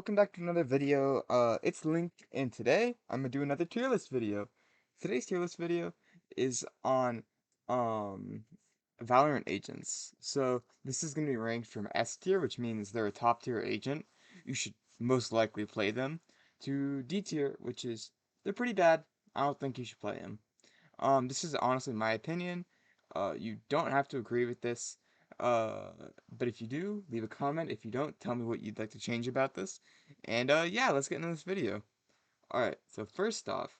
Welcome back to another video. It's linked, and today I'm gonna do another tier list video. Today's tier list video is on um Valorant agents. So this is gonna be ranked from S tier, which means they're a top tier agent. You should most likely play them, to D tier, which is they're pretty bad. I don't think you should play them. This is honestly my opinion. You don't have to agree with this. Uh, but if you do, leave a comment. If you don't, tell me what you'd like to change about this. And yeah, let's get into this video. Alright, so first off,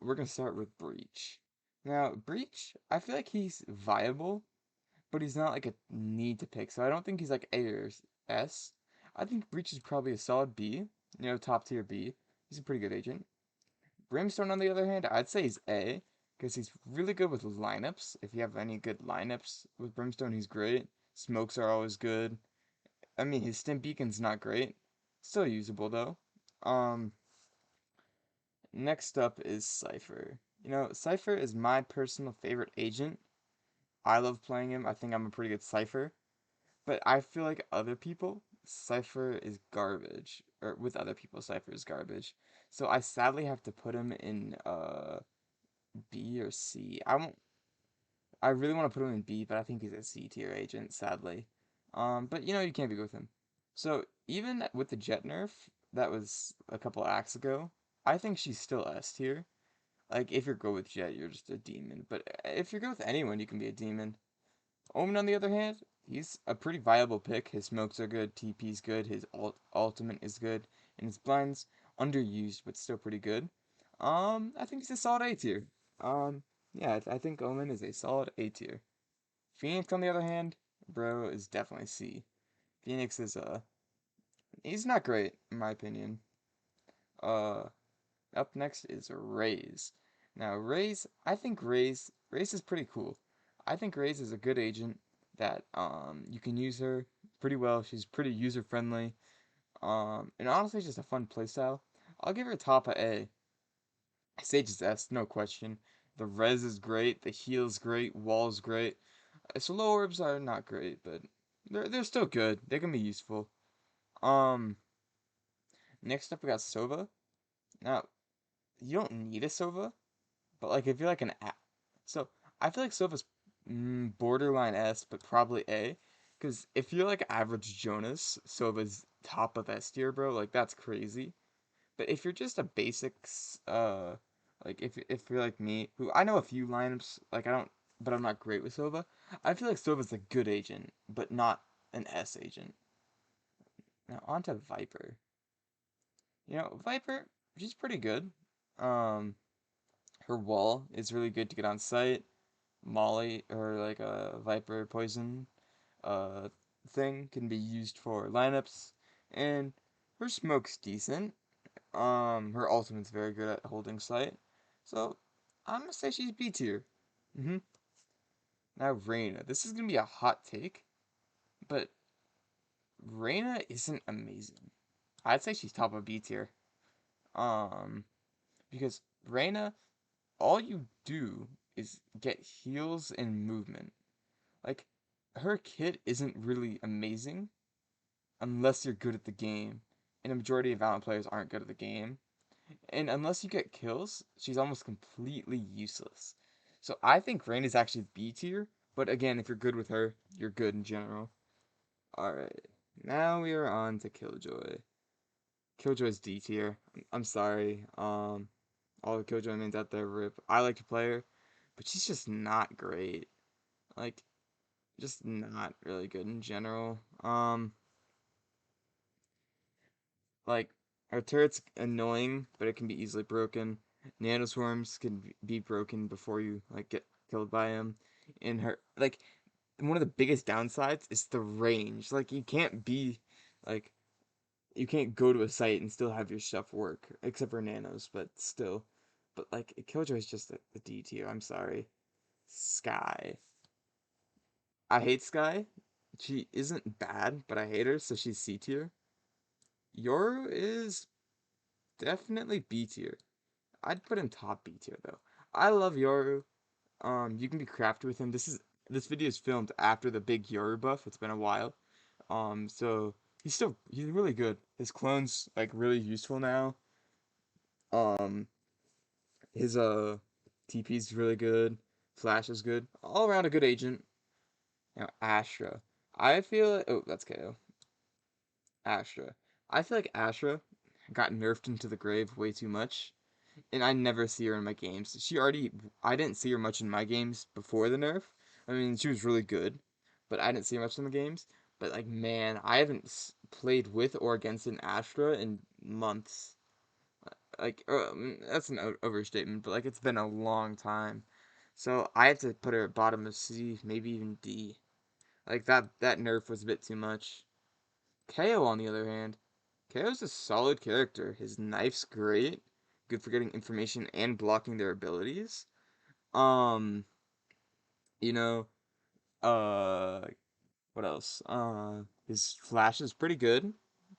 we're gonna start with Breach. Now, Breach, I feel like he's viable, but he's not like a need to pick. So I don't think he's like A or S. I think Breach is probably a solid B, top tier B. He's a pretty good agent. Brimstone, on the other hand, I'd say he's A, because he's really good with lineups. If you have any good lineups with Brimstone, he's great. Smokes are always good. I mean, his stim beacon's not great. Still usable, though. Um, Next up is Cypher. Cypher is my personal favorite agent. I love playing him. I think I'm a pretty good Cypher. But I feel like other people, Cypher is garbage. Or with other people, Cypher is garbage. So I sadly have to put him in, B or C. I really want to put him in B, but I think he's a C tier agent, sadly. But you can't be with him. So even with the Jet nerf that was a couple acts ago, I think she's still S tier. Like if you're good with Jet, you're just a demon. But if you're good with anyone, you can be a demon. Omen, on the other hand, he's a pretty viable pick. His smokes are good, TP's good, his ultimate is good, and his blinds underused but still pretty good. I think he's a solid A tier. Yeah, I think Omen is a solid A tier. Phoenix, on the other hand, bro, is definitely C. Phoenix is he's not great in my opinion. Uh, Up next is Raze. Now Raze, I think Raze is pretty cool. I think Raze is a good agent that you can use her pretty well. She's pretty user friendly. And honestly, just a fun playstyle. I'll give her a top of A. Sage is S, no question. The res is great, the heal's great, wall's great. Slow orbs are not great, but they're still good. They can be useful. Um, Next up we got Soba. Now, you don't need a Soba, but like if you're like so I feel like Soba's borderline S, but probably A. Because if you're like average Jonas, Soba's top of S tier, bro. Like that's crazy. But if you're just a basics, like if you're like me, who I know a few lineups, like I don't, but I'm not great with Sova. I feel like Sova's a good agent, but not an S agent. Now on to Viper. Viper, she's pretty good. Um, Her wall is really good to get on site. Molly or like a Viper poison, uh, thing can be used for lineups, and her smoke's decent. Her ultimate's very good at holding site. So, I'm gonna say she's B tier. Now, Reyna. This is gonna be a hot take, but Reyna isn't amazing. I'd say she's top of B tier. Um, because Reyna, all you do is get heals and movement. Like, her kit isn't really amazing unless you're good at the game. And a majority of Valorant players aren't good at the game. And unless you get kills, she's almost completely useless. So I think Rain is actually B tier, but again, if you're good with her, you're good in general. Alright, now we are on to Killjoy. Killjoy's D tier. I'm sorry. All the Killjoy mains out there rip. I like to play her, but she's just not great. Like, just not really good in general. Like, our turret's annoying, but it can be easily broken. Nanoswarms can be broken before you like get killed by them. And her like one of the biggest downsides is the range. Like like you can't go to a site and still have your stuff work, except for nanos, but still. But like Killjoy is just a D tier. I'm sorry. Sky. I hate Sky. She isn't bad, but I hate her, so she's C tier. Yoru is definitely B tier. I'd put him top B tier though. I love Yoru. You can be crafty with him. This video is filmed after the big Yoru buff. It's been a while. So he's really good. His clone's like really useful now. Um, his TP's really good. Flash is good. All around a good agent. Now Astra. I feel like, oh, that's KO. Astra. I feel like Astra got nerfed into the grave way too much, and I never see her in my games. I didn't see her much in my games before the nerf. I mean, she was really good, but I didn't see her much in the games. But like, man, I haven't played with or against an Astra in months. Like, that's an overstatement, but like, it's been a long time. So I had to put her at bottom of C, maybe even D. Like that nerf was a bit too much. KO on the other hand, KO's a solid character. His knife's great, good for getting information and blocking their abilities. Um, you know, uh, what else? His flash is pretty good,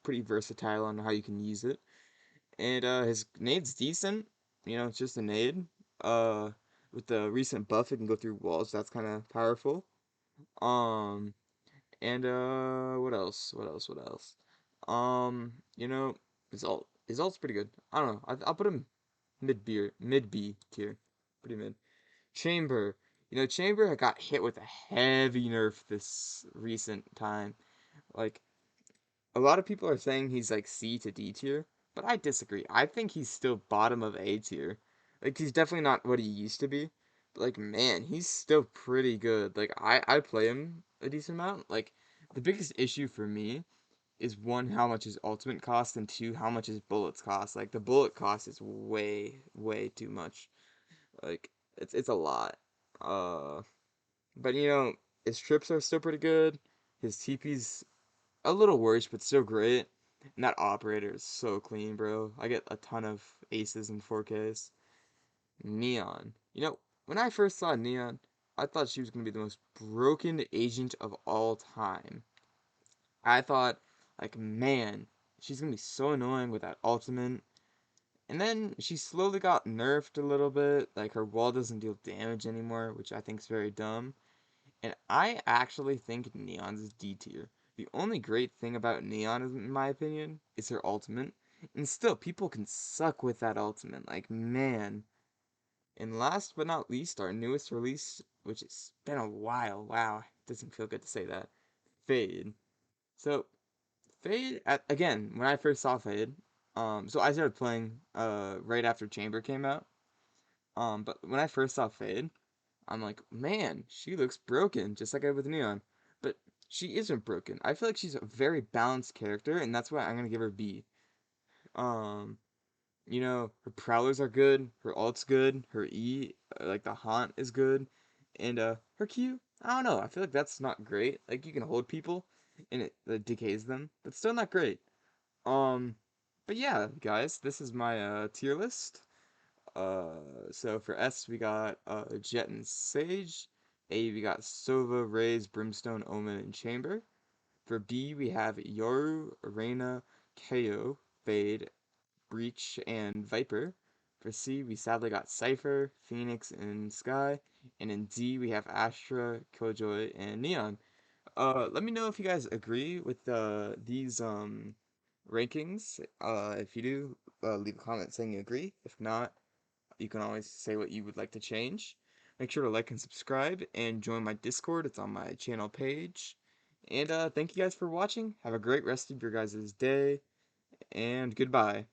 pretty versatile on how you can use it, and his nade's decent. It's just a nade. Uh, with the recent buff, it can go through walls. That's kind of powerful. Um, and what else? What else? What else? You know, his ult's pretty good. I don't know. I'll put him mid B tier, pretty mid. Chamber, Chamber got hit with a heavy nerf this recent time. Like a lot of people are saying he's like C to D tier, but I disagree. I think he's still bottom of A tier. Like he's definitely not what he used to be. But like man, he's still pretty good. Like I play him a decent amount. Like the biggest issue for me is one, how much his ultimate cost, and two, how much his bullets cost. Like the bullet cost is way too much. Like it's a lot. Uh, but his trips are still pretty good. His TP's a little worse, but still great. And that operator is so clean, bro. I get a ton of aces and 4Ks. Neon. When I first saw Neon, I thought she was gonna be the most broken agent of all time. I thought, like, man, she's gonna be so annoying with that ultimate. And then she slowly got nerfed a little bit. Like, her wall doesn't deal damage anymore, which I think is very dumb. And I actually think Neon's D tier. The only great thing about Neon, in my opinion, is her ultimate. And still, people can suck with that ultimate. Like, man. And last but not least, our newest release, which has been a while. Wow, it doesn't feel good to say that. Fade. So, Fade, again, when I first saw Fade, so I started playing right after Chamber came out. But when I first saw Fade, I'm like, man, she looks broken, just like I with Neon. But she isn't broken. I feel like she's a very balanced character, and that's why I'm gonna give her B. Um, her prowlers are good, her ult's good, her E, like the haunt is good, and her Q, I don't know. I feel like that's not great. Like you can hold people, and it decays them, but still not great. Um, but yeah, guys, this is my tier list. So for S we got Jet and Sage. A we got Sova, Raze, Brimstone, Omen, and Chamber. For B we have Yoru, Arena, KO, Fade, Breach, and Viper. For C we sadly got Cypher, Phoenix, and Sky. And in D we have Astra, Killjoy, and Neon. Let me know if you guys agree with these rankings. If you do, leave a comment saying you agree. If not, you can always say what you would like to change. Make sure to like and subscribe and join my Discord. It's on my channel page. And thank you guys for watching. Have a great rest of your guys' day, and goodbye.